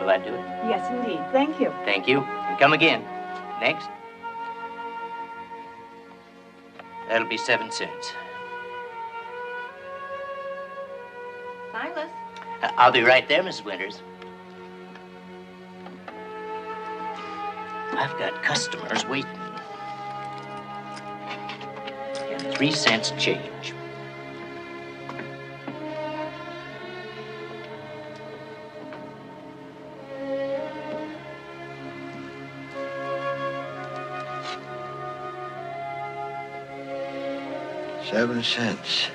Will that do it? Yes, indeed. Thank you. Thank you. And come again. Next. That'll be 7 cents. Silas? I'll be right there, Mrs. Winters. I've got customers waiting. And 3 cents change. $7.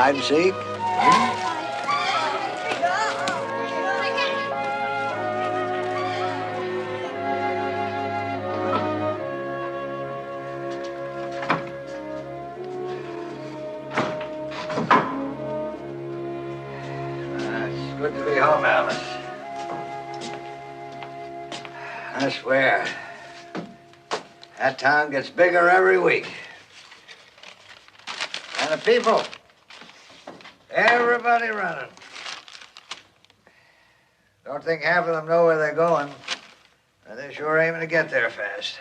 Hide and seek? It's good to be home, Alice. I swear, that town gets bigger every week. And the people, everybody running. Don't think half of them know where they're going. And they're sure aiming to get there fast.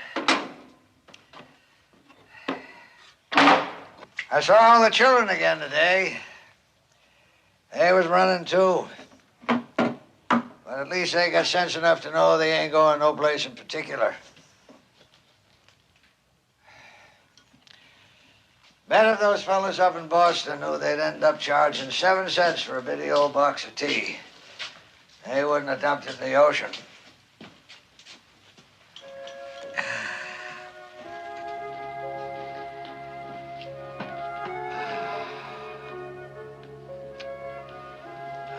I saw all the children again today. They was running too. But at least they got sense enough to know they ain't going no place in particular. Bet if those fellas up in Boston knew they'd end up charging 7 cents for a bitty old box of tea, they wouldn't have dumped it in the ocean.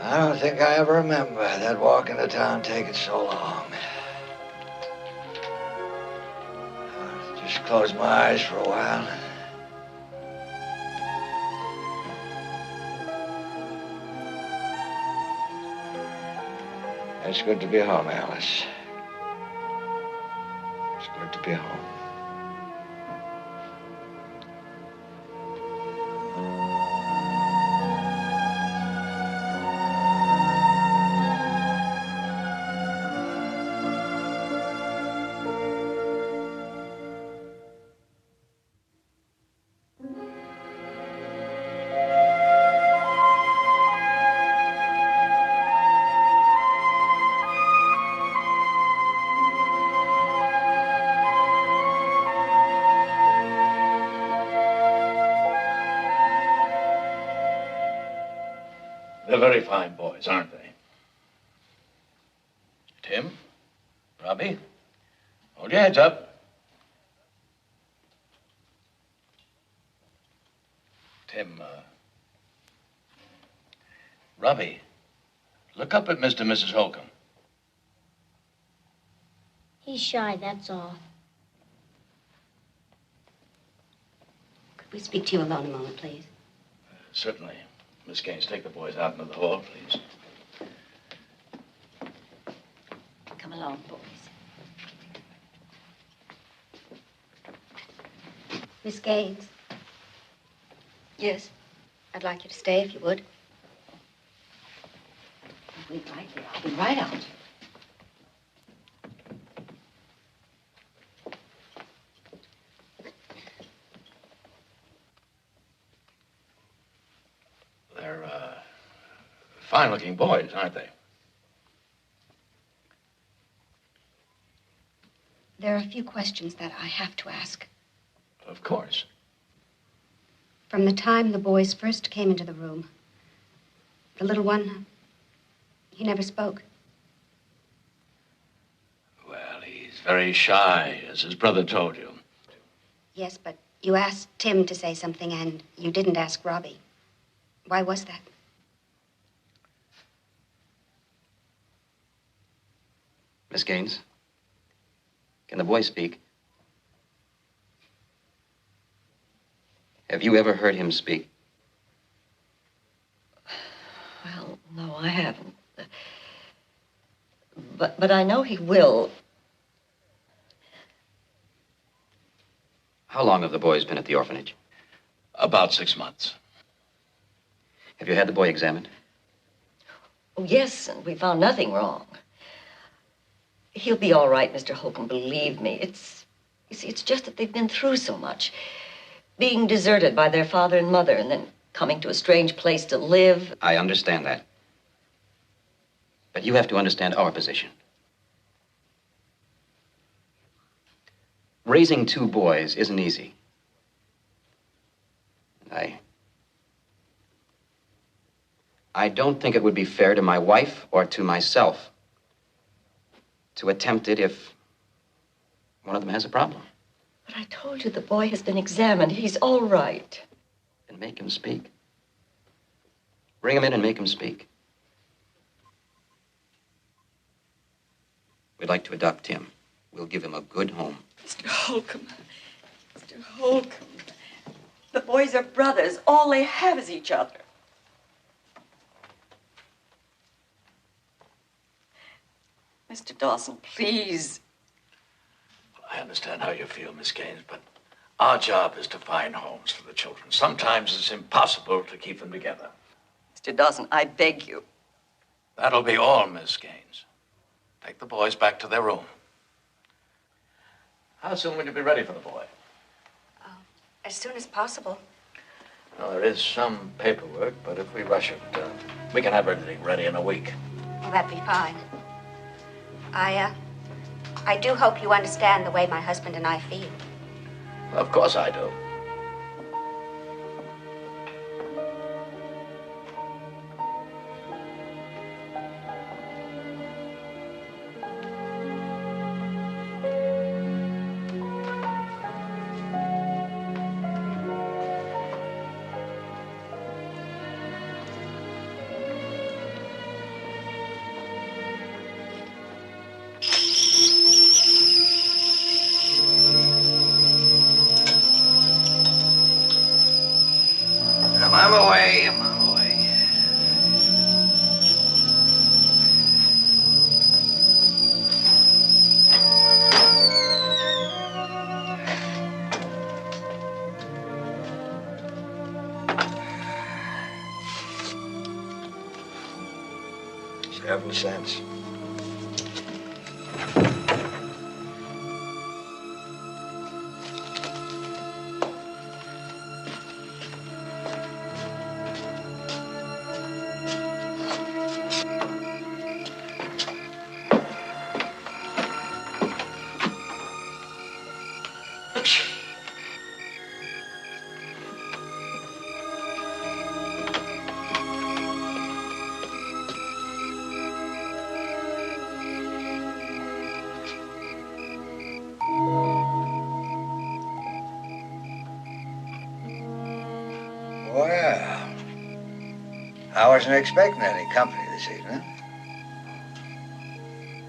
I don't think I ever remember that walk into town taking so long. I'll just close my eyes for a while. It's good to be home, Alice. It's good to be home. They're very fine boys, aren't they? Tim? Robbie? Hold your heads up. Tim, Robbie, look up at Mr. and Mrs. Holcomb. He's shy, that's all. Could we speak to you alone a moment, please? Certainly. Miss Gaines, take the boys out into the hall, please. Come along, boys. Miss Gaines? Yes? I'd like you to stay if you would. Wait right there. I'll be right out. They're, fine-looking boys, aren't they? There are a few questions that I have to ask. Of course. From the time the boys first came into the room, the little one, he never spoke. Well, he's very shy, as his brother told you. Yes, but you asked Tim to say something, and you didn't ask Robbie. Why was that? Miss Gaines, can the boy speak? Have you ever heard him speak? Well, no, I haven't. But I know he will. How long have the boys been at the orphanage? About 6 months. Have you had the boy examined? Oh, yes, and we found nothing wrong. He'll be all right, Mr. Holcomb, believe me. You see, it's just that they've been through so much. Being deserted by their father and mother, and then coming to a strange place to live. I understand that. But you have to understand our position. Raising 2 boys isn't easy. I don't think it would be fair to my wife or to myself to attempt it if one of them has a problem. But I told you the boy has been examined. He's all right. Then make him speak. Bring him in and make him speak. We'd like to adopt Tim. We'll give him a good home. Mr. Holcomb. Mr. Holcomb. The boys are brothers. All they have is each other. Mr. Dawson, please. I understand how you feel, Miss Gaines, but our job is to find homes for the children. Sometimes it's impossible to keep them together. Mr. Dawson, I beg you. That'll be all, Miss Gaines. Take the boys back to their room. How soon will you be ready for the boy? As soon as possible. Well, there is some paperwork, but if we rush it, we can have everything ready in a week. Well, that'd be fine. I do hope you understand the way my husband and I feel. Of course I do. I'm away. $0.07. Well, I wasn't expecting any company this evening.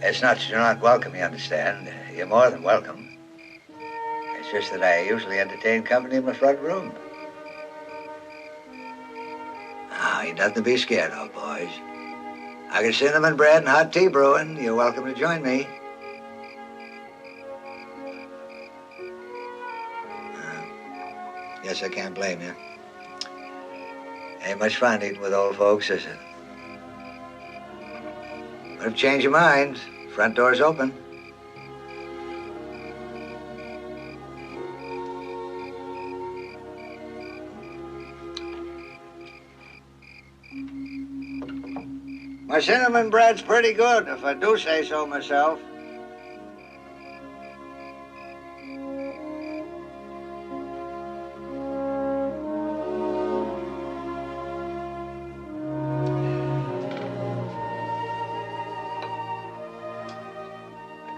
It's not that you're not welcome, you understand. You're more than welcome. It's just that I usually entertain company in my front room. Now, ain't nothing to be scared of, boys. I got cinnamon bread and hot tea brewing. You're welcome to join me. Guess I can't blame you. Ain't much fun eating with old folks, is it? But if you change your mind, front door's open. My cinnamon bread's pretty good, if I do say so myself.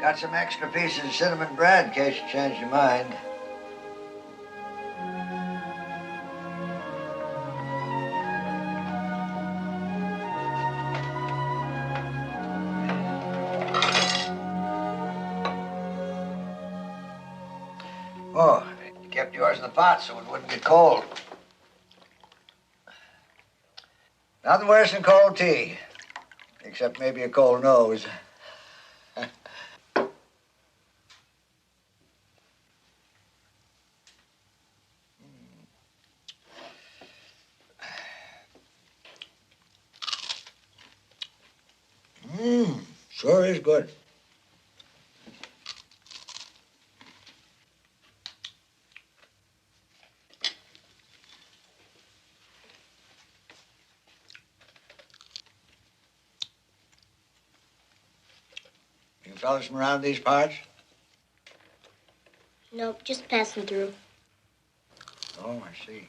Got some extra pieces of cinnamon bread in case you change your mind. Oh, you kept yours in the pot so it wouldn't get cold. Nothing worse than cold tea, except maybe a cold nose. Sure is good. You fellas from around these parts? Nope, just passing through. Oh, I see.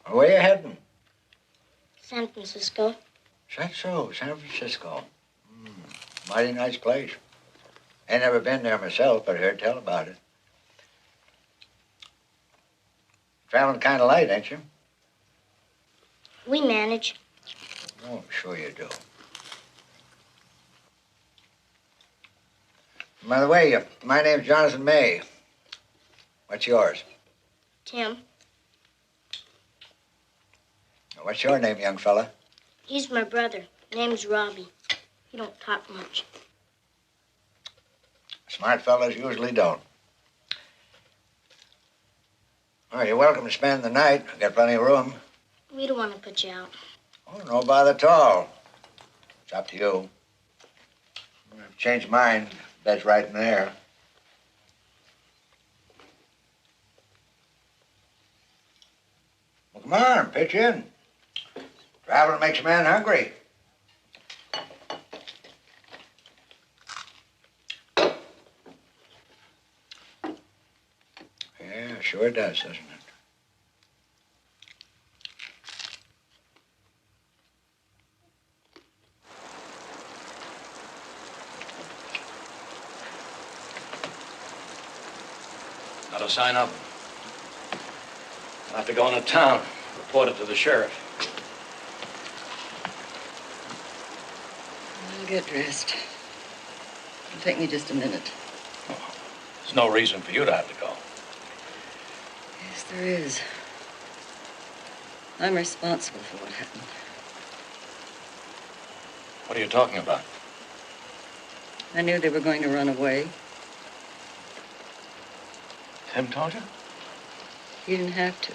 Well, where you heading? San Francisco. Is that so? San Francisco. Mighty nice place. Ain't never been there myself, but I heard tell about it. Traveling kind of light, ain't you? We manage. Oh, sure you do. By the way, my name's Jonathan May. What's yours? Tim. What's your name, young fella? He's my brother. Name's Robbie. He don't talk much. Smart fellas usually don't. Oh, you're welcome to spend the night. I've got plenty of room. We don't want to put you out. Oh, no bother at all. It's up to you. If you change your mind, bed's right in there. Well, come on, pitch in. Traveling makes a man hungry. Yeah, sure does, doesn't it? Not a sign of him. I'll have to go into town, report it to the sheriff. I'll get dressed. It'll take me just a minute. Oh, there's no reason for you to have to go. Yes, there is. I'm responsible for what happened. What are you talking about? I knew they were going to run away. Tim told you? You didn't have to.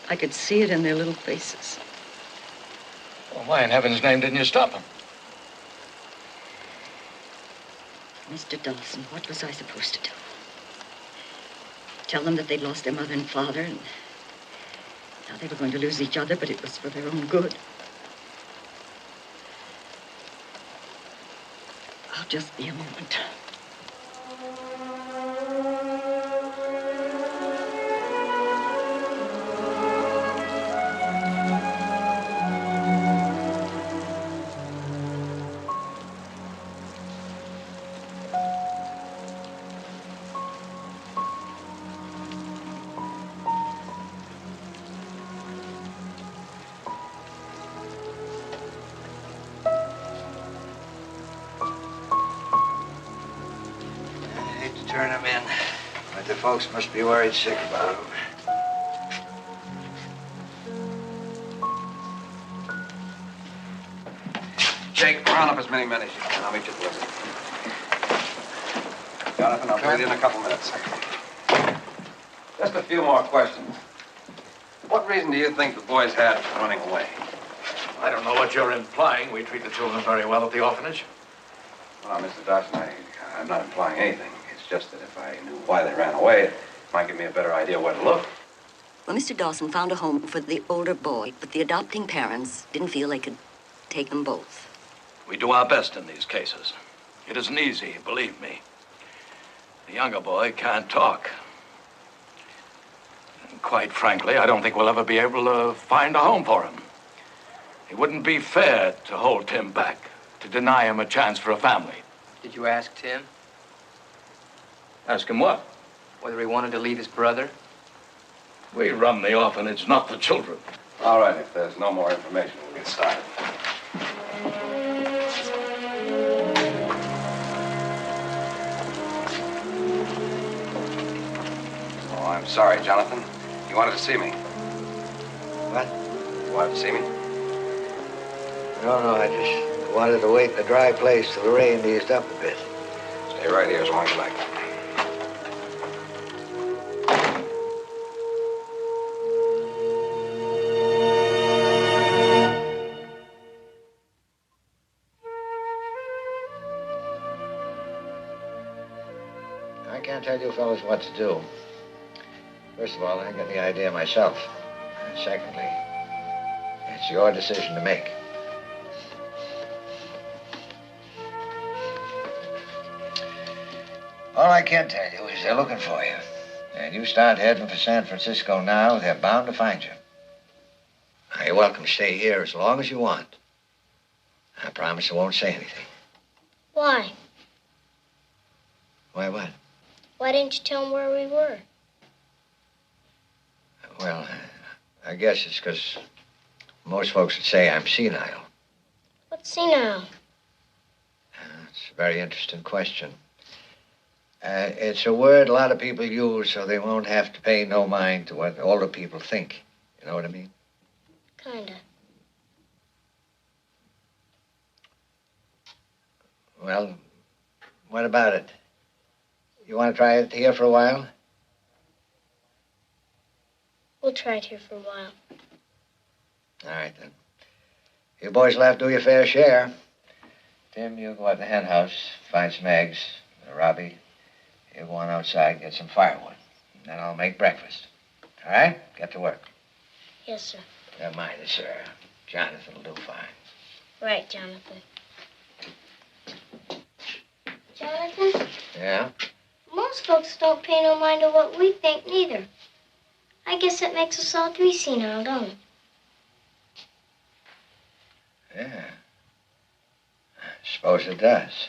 I could see it in their little faces. Well, why in heaven's name didn't you stop him? Mr. Dawson, what was I supposed to do? Tell them that they'd lost their mother and father, and now they were going to lose each other, but it was for their own good. I'll just be a moment. Turn him in. But the folks must be worried sick about him. Jake, round up as many men as you can. I'll meet you at the lift. Jonathan, I'll be with you in a couple minutes. Just a few more questions. What reason do you think the boys had for running away? I don't know what you're implying. We treat the children very well at the orphanage. Well, Mr. Dawson, I'm not implying anything. It's just that if I knew why they ran away, it might give me a better idea where to look. Well, Mr. Dawson found a home for the older boy, but the adopting parents didn't feel they could take them both. We do our best in these cases. It isn't easy, believe me. The younger boy can't talk. And quite frankly, I don't think we'll ever be able to find a home for him. It wouldn't be fair to hold Tim back to deny him a chance for a family. Did you ask Tim Ask him what? whether he wanted to leave his brother? We run the orphanage, not the children. All right, if there's no more information, we'll get started. Oh, I'm sorry, Jonathan. You wanted to see me. What? You wanted to see me? No, I just wanted to wait in a dry place till the rain eased up a bit. Stay right here as long as you like. I can't tell you fellas what to do. First of all, I ain't got the idea myself. And secondly, it's your decision to make. All I can tell you is they're looking for you. And you start heading for San Francisco now, they're bound to find you. Now, you're welcome to stay here as long as you want. I promise I won't say anything. Why? Why what? Why didn't you tell him where we were? Well, I guess it's because most folks would say I'm senile. What's senile? It's a very interesting question. It's a word a lot of people use so they won't have to pay no mind to what older people think. You know what I mean? Kinda. Well, what about it? You want to try it here for a while? We'll try it here for a while. All right, then. You boys will have to do your fair share. Tim, you go out to the hen house, find some eggs. Robbie, you go on outside, get some firewood. And then I'll make breakfast. All right? Get to work. Yes, sir. Never mind it, sir. Jonathan will do fine. Right, Jonathan. Jonathan, Yeah? most folks don't pay no mind to what we think, neither. I guess that makes us all three senile, don't it? Yeah. I suppose it does.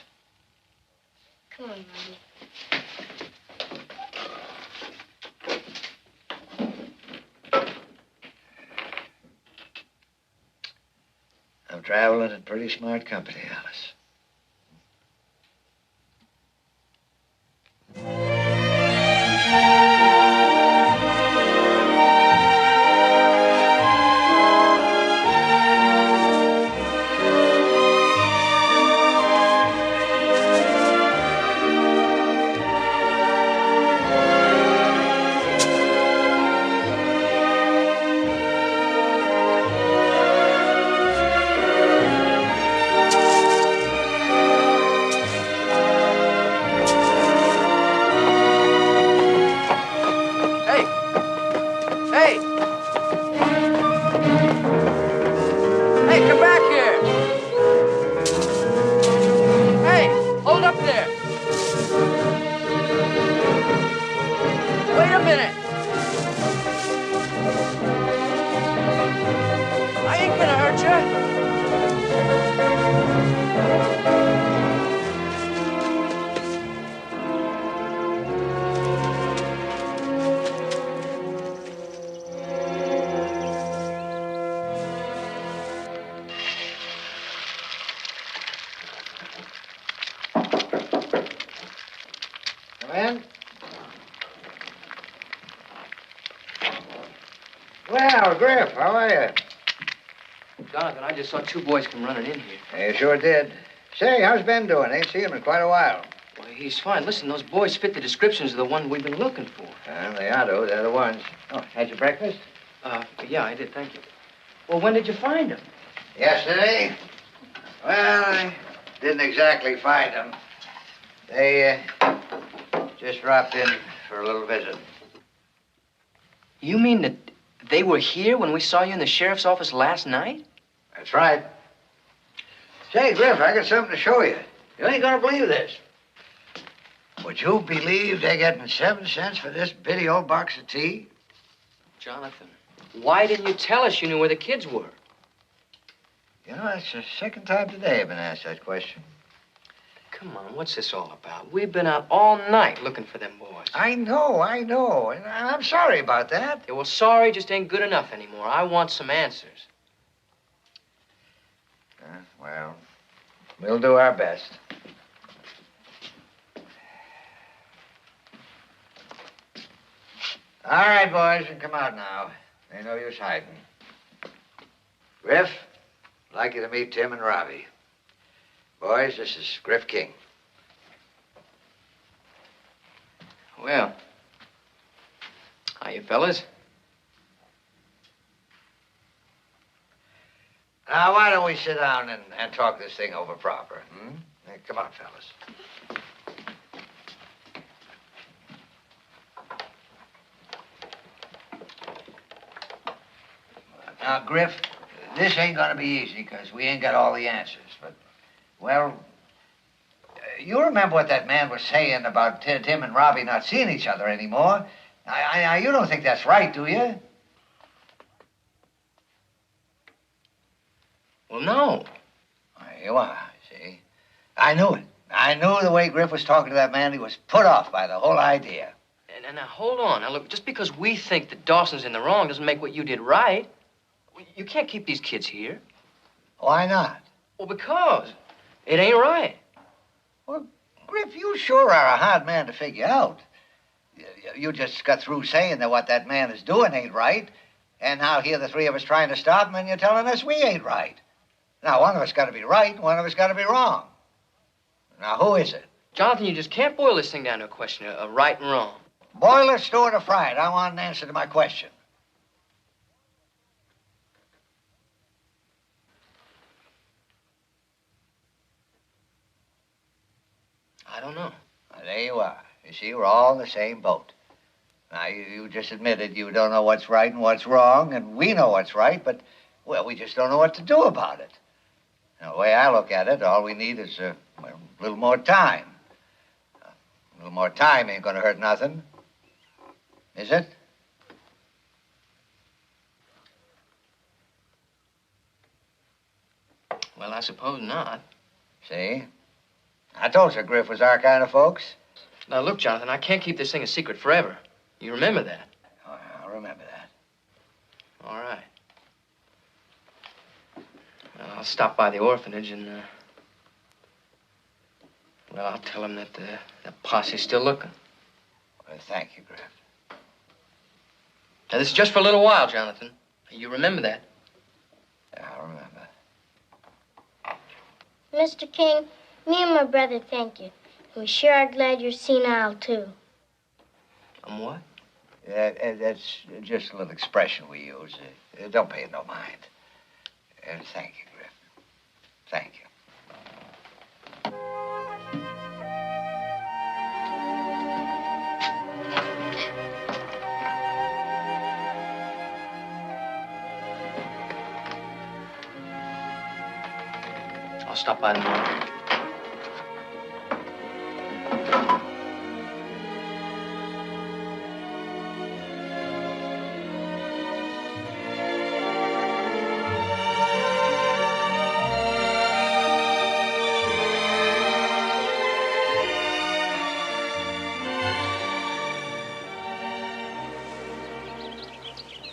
Come on, Robbie. I'm traveling in pretty smart company, Alice. Hey, come back here! Hey, hold up there! Wait a minute! I ain't gonna hurt you! Come in. Well, Griff, how are you? Jonathan, I just saw two boys come running in here. You sure did. Say, how's Ben doing? Ain't seen him in quite a while. Well, he's fine. Listen, those boys fit the descriptions of the one we've been looking for. Well, they ought to. They're the ones. Oh, had your breakfast? Yeah, I did, thank you. Well, when did you find them? Yesterday? Well, I didn't exactly find them. They, just dropped in for a little visit. You mean that they were here when we saw you in the sheriff's office last night? That's right. Say, Griff, I got something to show you. You ain't gonna believe this. Would you believe they're getting 7 cents for this bitty old box of tea? Jonathan, why didn't you tell us you knew where the kids were? You know, it's the second time today I've been asked that question. Come on, what's this all about? We've been out all night looking for them boys. I know. And I'm sorry about that. Yeah, well, sorry just ain't good enough anymore. I want some answers. Well, we'll do our best. All right, boys, come out now. Ain't no use hiding. Griff, I'd like you to meet Tim and Robbie. Boys, this is Griff King. Well, how you fellas? Now, why don't we sit down and talk this thing over proper, Hey, come on, fellas. Now, Griff, this ain't gonna be easy, because we ain't got all the answers, but, well, you remember what that man was saying about Tim and Robbie not seeing each other anymore. You don't think that's right, do you? Well, no. There you are, see? I knew it. I knew the way Griff was talking to that man, he was put off by the whole idea. And now, hold on. Now, look, just because we think that Dawson's in the wrong doesn't make what you did right. You can't keep these kids here. Why not? Well, because it ain't right. Well, Griff, you sure are a hard man to figure out. You just got through saying that what that man is doing ain't right, and now here the three of us trying to stop him, and you're telling us we ain't right. Now, one of us got to be right, and one of us got to be wrong. Now, who is it? Jonathan, you just can't boil this thing down to a question of right and wrong. Boil it, stew it, or fry it. I want an answer to my question. I don't know. Well, there you are. You see, we're all in the same boat. Now, you just admitted you don't know what's right and what's wrong, and we know what's right, but, well, we just don't know what to do about it. Now, the way I look at it, all we need is a little more time. A little more time ain't gonna hurt nothing. Is it? Well, I suppose not. See? I told you Griff was our kind of folks. Now, look, Jonathan, I can't keep this thing a secret forever. You remember that? Oh, I'll remember that. All right. Well, I'll stop by the orphanage and, well, I'll tell them that the posse's still looking. Well, thank you, Griff. Now, this is just for a little while, Jonathan. You remember that? Yeah, I'll remember. Mr. King, me and my brother thank you. We sure are glad you're senile, too. I'm what? Yeah, that's just a little expression we use. Don't pay it no mind. Thank you, Griff. Thank you. I'll stop by tomorrow.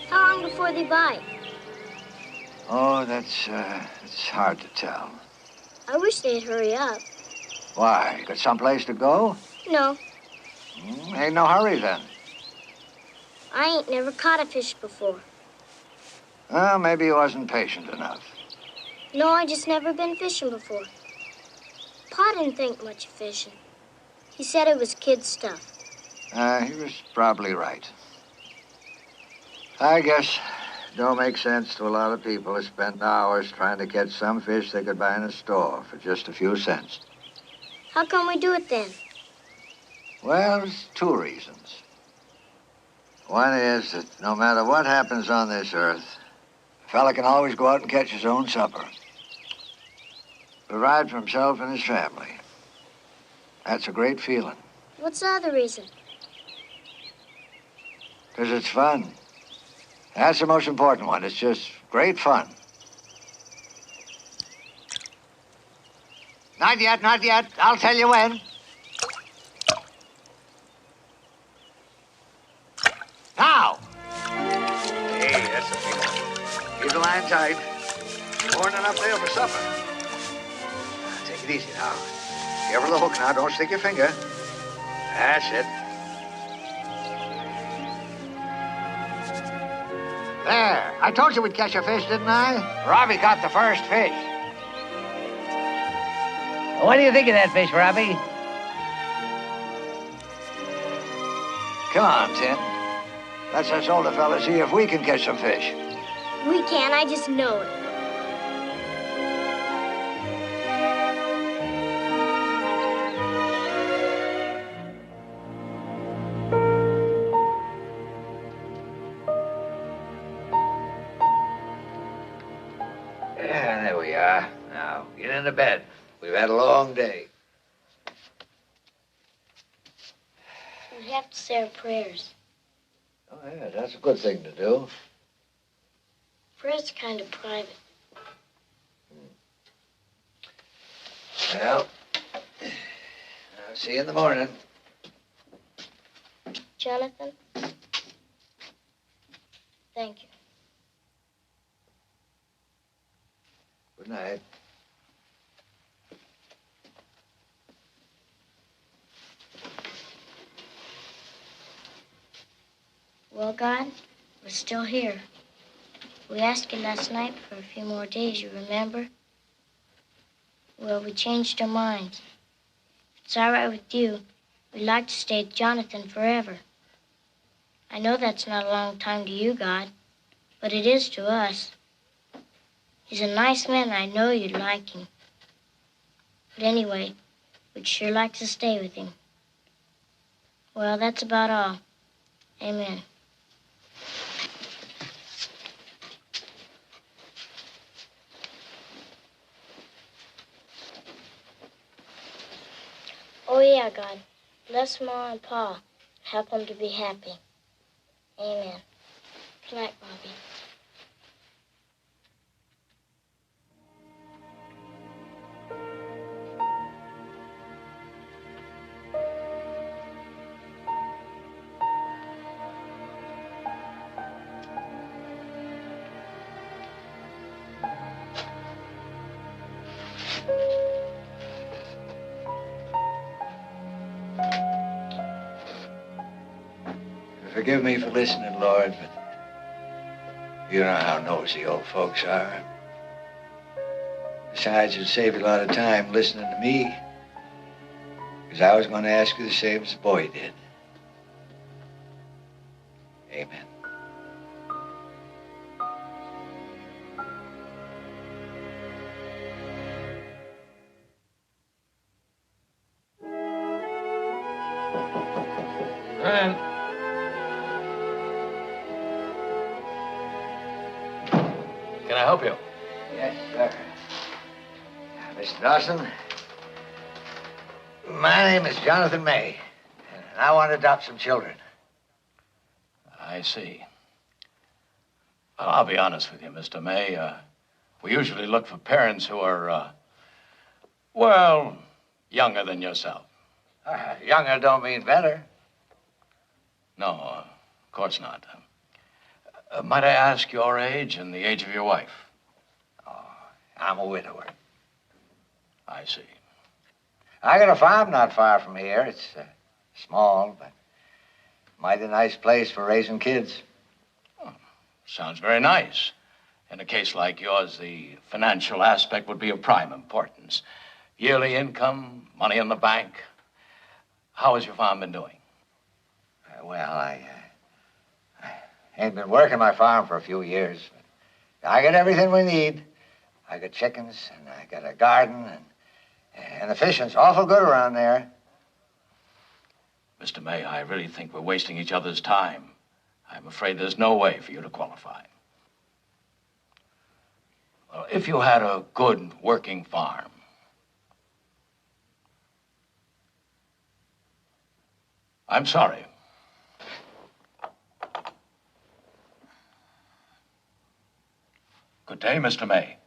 How long before they bite? Oh, that's hard to tell. I wish they'd hurry up. Why? You got someplace to go? No, Ain't no hurry then. I ain't never caught a fish before. Well, maybe you wasn't patient enough. No, I just never been fishing before. Pa didn't think much of fishing. He said it was kid stuff. He was probably right. I guess it don't make sense to a lot of people to spend hours trying to catch some fish they could buy in a store for just a few cents. How come we do it then? Well, there's two reasons. One is that no matter what happens on this earth, a fella can always go out and catch his own supper. Provide for himself and his family. That's a great feeling. What's the other reason? 'Cause it's fun. That's the most important one. It's just great fun. Not yet, not yet. I'll tell you when. Now! Hey, that's a big one. Keep the line tight. More than enough there for supper. Take it easy now. Careful of the hook now. Don't stick your finger. That's it. There. I told you we'd catch a fish, didn't I? Robbie got the first fish. What do you think of that fish, Robbie? Come on, Tim. Let's us older fellas see if we can catch some fish. We can, I just know it. Yeah, there we are. Now, get into bed. We've had a long day. We have to say our prayers. Oh, yeah, that's a good thing to do. Prayers are kind of private. Well, I'll see you in the morning. Jonathan, thank you. Good night. Well, God, we're still here. We asked you last night for a few more days, you remember? Well, we changed our minds. If it's all right with you, we'd like to stay with Jonathan forever. I know that's not a long time to you, God, but it is to us. He's a nice man, and I know you'd like him. But anyway, we'd sure like to stay with him. Well, that's about all. Amen. Oh, yeah, God. Bless Ma and Pa. Help them to be happy. Amen. Good night, Bobby. Forgive me for listening, Lord, but you know how nosy old folks are. Besides, it'd save you a lot of time listening to me, because I was going to ask you the same as the boy did. Amen. And can I help you? Yes, sir. Mr. Dawson, my name is Jonathan May, and I want to adopt some children. I see. Well, I'll be honest with you, Mr. May. We usually look for parents who are, well, younger than yourself. Younger don't mean better. No, of course not. Might I ask your age and the age of your wife? Oh, I'm a widower. I see. I got a farm not far from here. It's small, but mighty nice place for raising kids. Oh, sounds very nice. In a case like yours, the financial aspect would be of prime importance. Yearly income, money in the bank. How has your farm been doing? Well, I ain't been working my farm for a few years. But I got everything we need. I got chickens, and I got a garden, and the fishing's awful good around there. Mr. May, I really think we're wasting each other's time. I'm afraid there's no way for you to qualify. Well, if you had a good working farm, I'm sorry. Good day, Mr. May.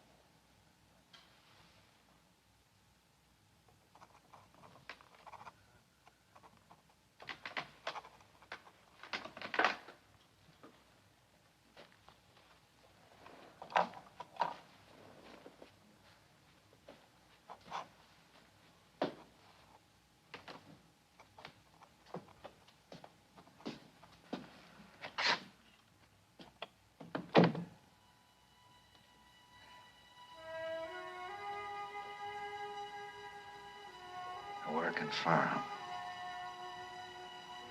working farm.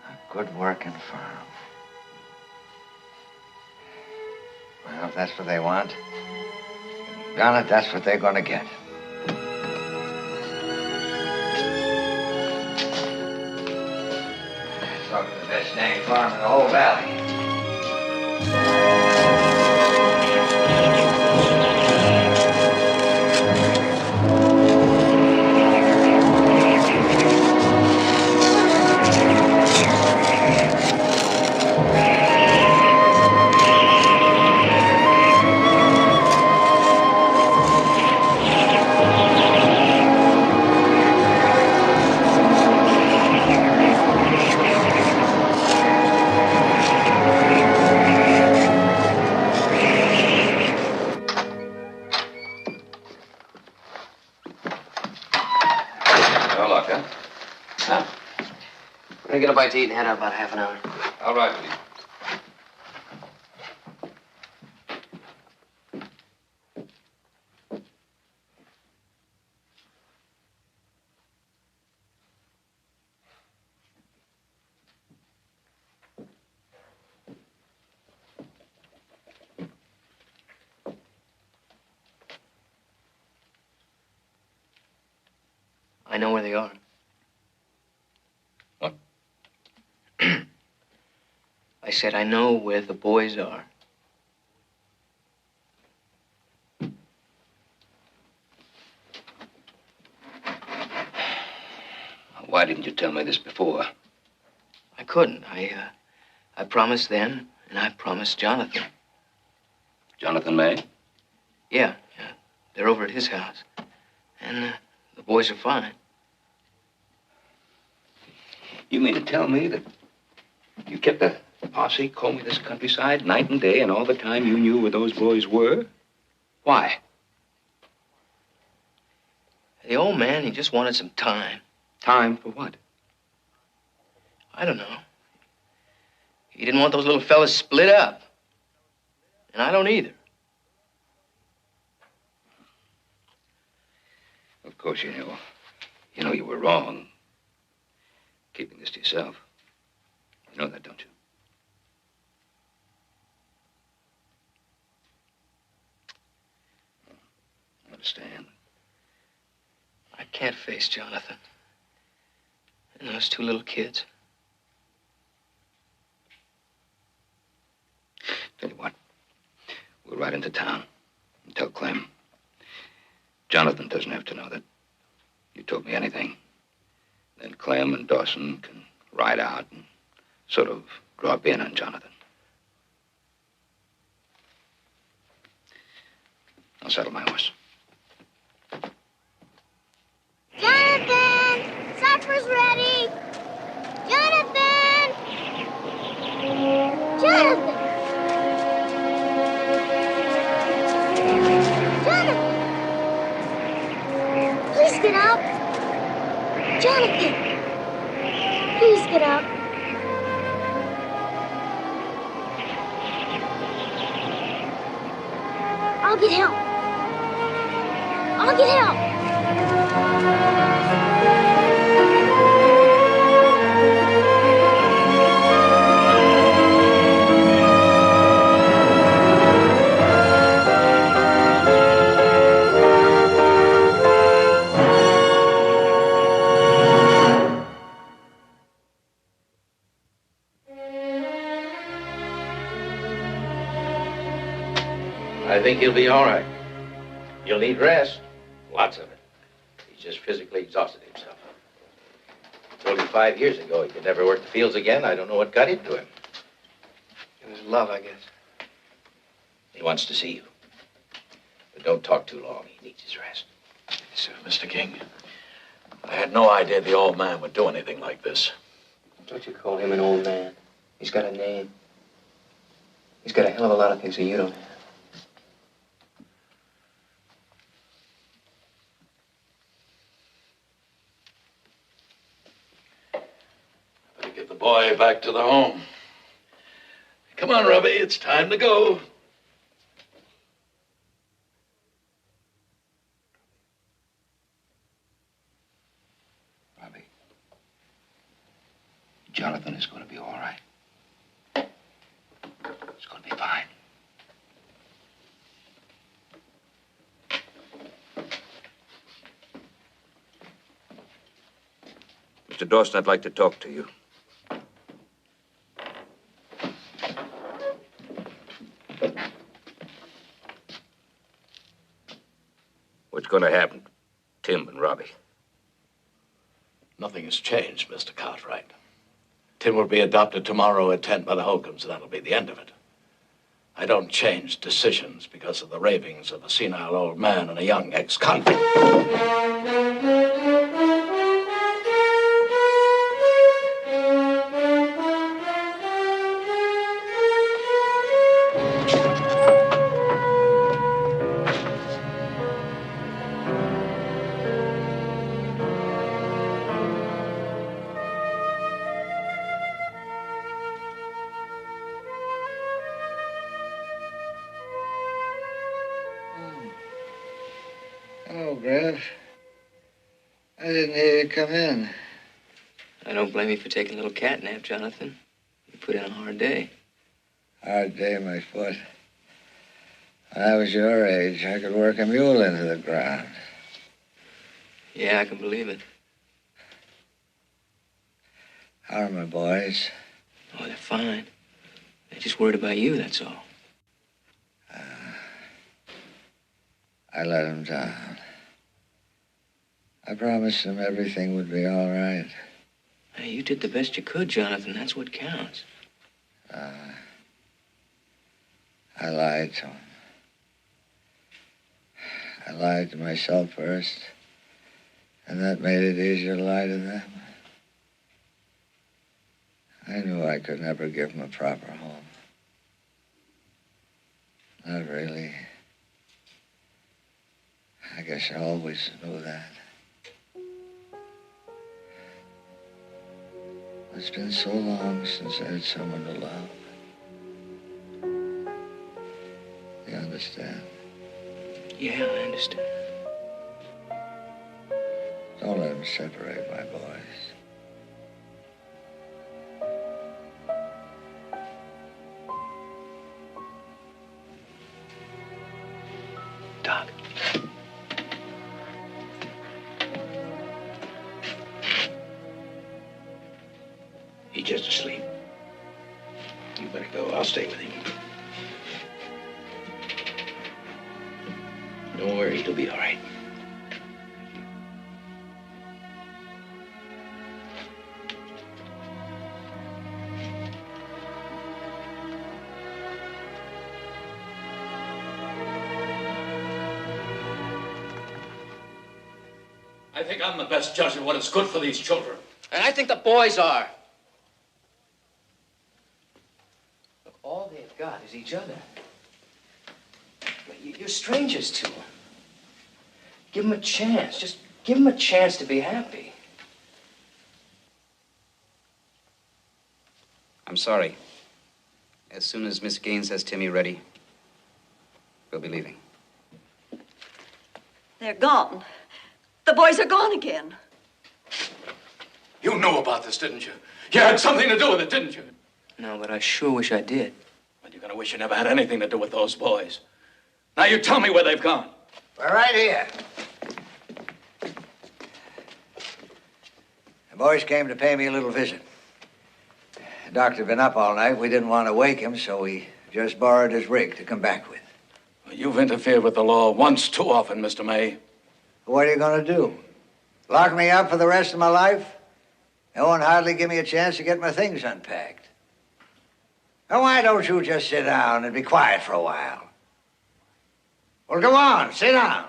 A good working farm. Well, if that's what they want, Janet, that's what they're gonna get. Talking the best dang farm in the whole valley. No luck, huh? Huh? We're gonna get a bite to eat and head out about half an hour. All right with you. I know where they are. What? I said I know where the boys are. Why didn't you tell me this before? I couldn't. I promised them, and I promised Jonathan. Jonathan May? Yeah. They're over at his house. And the boys are fine. You mean to tell me that you kept a posse combing this countryside night and day, and all the time you knew where those boys were? Why? The old man, he just wanted some time. Time for what? I don't know. He didn't want those little fellas split up. And I don't either. Of course, you know you were wrong keeping this to yourself. You know that, don't you? I understand. I can't face Jonathan. And those two little kids. Tell you what, we'll ride into town and tell Clem. Jonathan doesn't have to know that you told me anything. Then Clem and Dawson can ride out and sort of drop in on Jonathan. I'll saddle my horse. Jonathan! Supper's ready! Jonathan! Jonathan! Jonathan! Please get up! Jonathan! Please get up. I'll get help. I'll get help. I think he'll be all right. He'll need rest. Lots of it. He's just physically exhausted himself. I told him 5 years ago he could never work the fields again. I don't know what got into him. It was love, I guess. He wants to see you. But don't talk too long. He needs his rest. Yes, sir, Mr. King. I had no idea the old man would do anything like this. Don't you call him an old man. He's got a name. He's got a hell of a lot of things that you don't have. Better get the boy back to the home. Come on, Robbie, it's time to go. Robbie. Jonathan, it's going to be all right. It's going to be fine. Mr. Dawson, I'd like to talk to you. What's going to happen to Tim and Robbie? Nothing has changed, Mr. Cartwright. Tim will be adopted tomorrow at 10 by the Holcombs, and that'll be the end of it. I don't change decisions because of the ravings of a senile old man and a young ex-convict. Hello, Griff. I didn't hear you come in. I don't blame you for taking a little cat nap, Jonathan. You put in a hard day. Hard day, my foot. When I was your age, I could work a mule into the ground. Yeah, I can believe it. How are my boys? Oh, they're fine. They're just worried about you, that's all. I let them down. I promised them everything would be all right. Hey, you did the best you could, Jonathan. That's what counts. I lied to them. I lied to myself first, and that made it easier to lie to them. I knew I could never give them a proper home. Not really. I guess I always knew that. It's been so long since I had someone to love. You understand? Yeah, I understand. Don't let them separate my boys. Doc. He's just asleep. You better go. I'll stay with him. Don't worry, he'll be all right. I think I'm the best judge of what is good for these children. And I think the boys are. Look, all they've got is each other. You're strangers to them. Give them a chance. Just give them a chance to be happy. I'm sorry. As soon as Miss Gaines has Timmy ready, we'll be leaving. They're gone. The boys are gone again. You knew about this, didn't you? You had something to do with it, didn't you? No, but I sure wish I did. But you're gonna wish you never had anything to do with those boys. Now you tell me where they've gone. We're right here. The boys came to pay me a little visit. The doctor had been up all night. We didn't want to wake him, so we just borrowed his rig to come back with. Well, you've interfered with the law once too often, Mr. May. What are you going to do? Lock me up for the rest of my life? They won't hardly give me a chance to get my things unpacked. Now, why don't you just sit down and be quiet for a while? Well, go on, sit down.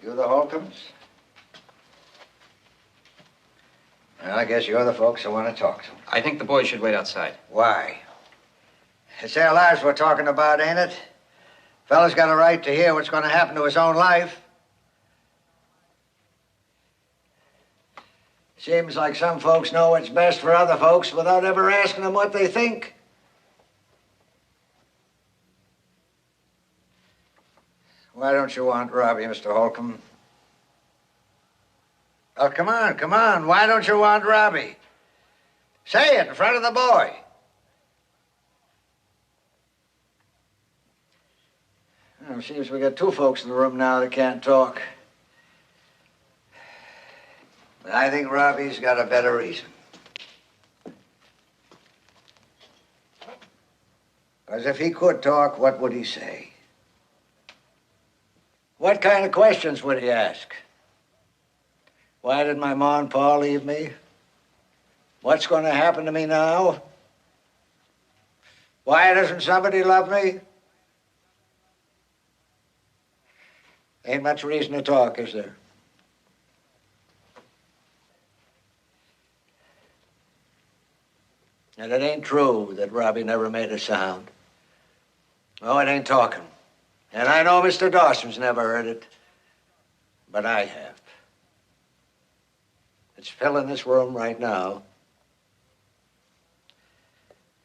You the Holcombs? Well, I guess you're the folks I want to talk to. I think the boys should wait outside. Why? It's their lives we're talking about, ain't it? Fella's got a right to hear what's going to happen to his own life. Seems like some folks know what's best for other folks without ever asking them what they think. Why don't you want Robbie, Mr. Holcomb? Oh, come on, come on. Why don't you want Robbie? Say it in front of the boy. Well, it seems we got two folks in the room now that can't talk. But I think Robbie's got a better reason. Because if he could talk, what would he say? What kind of questions would he ask? Why did my ma and pa leave me? What's going to happen to me now? Why doesn't somebody love me? Ain't much reason to talk, is there? And it ain't true that Robbie never made a sound. No, it ain't talking. And I know Mr. Dawson's never heard it, but I have. It's filling this room right now.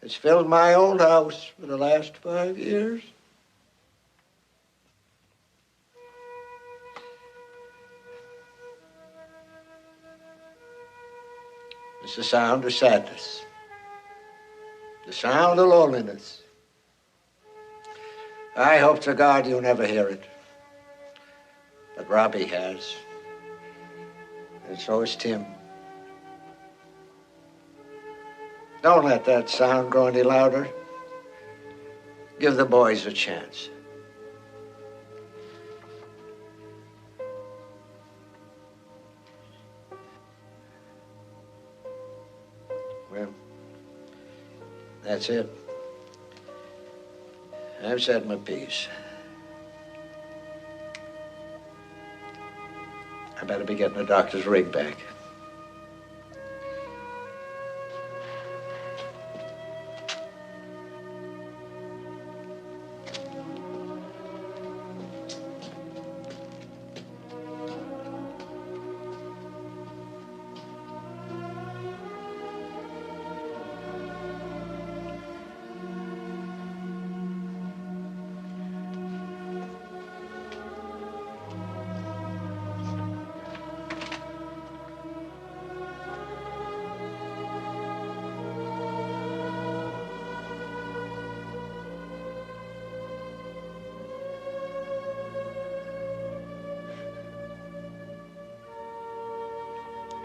It's filled my old house for the last 5 years. It's the sound of sadness. The sound of loneliness. I hope to God you'll never hear it. But Robbie has. And so is Tim. Don't let that sound go any louder. Give the boys a chance. Well, that's it. I've said my piece. I better be getting the doctor's rig back.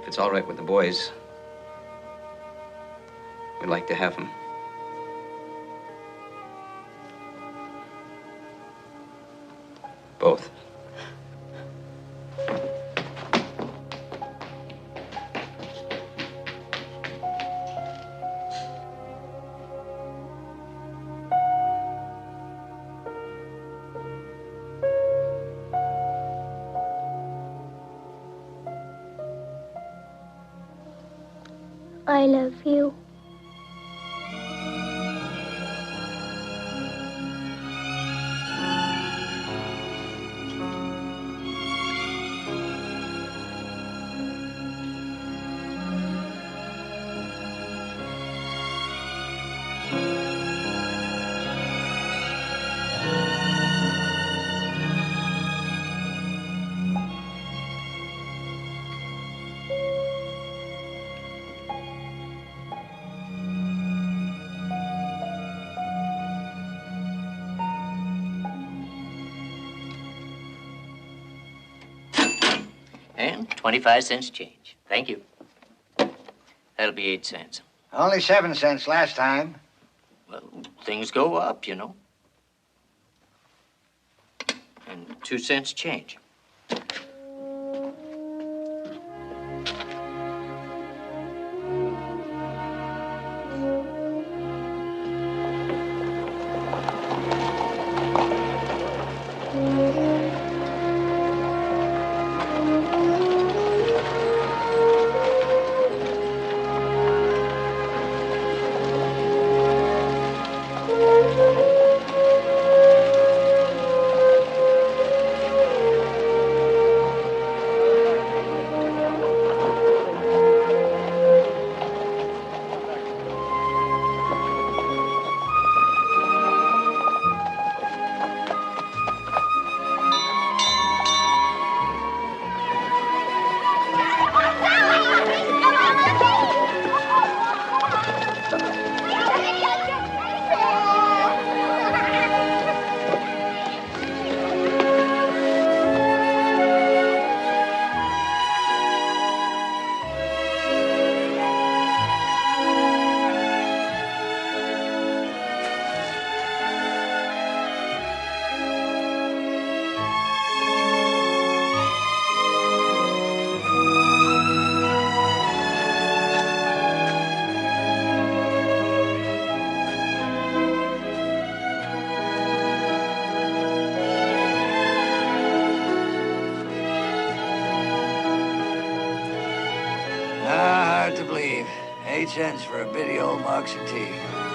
If it's all right with the boys, we'd like to have him. Both. I love you. And 25 cents change. Thank you. That'll be 8 cents. Only 7 cents last time. Well, things go up, you know. And 2 cents change. leave. 8 cents for a bitty old box of tea.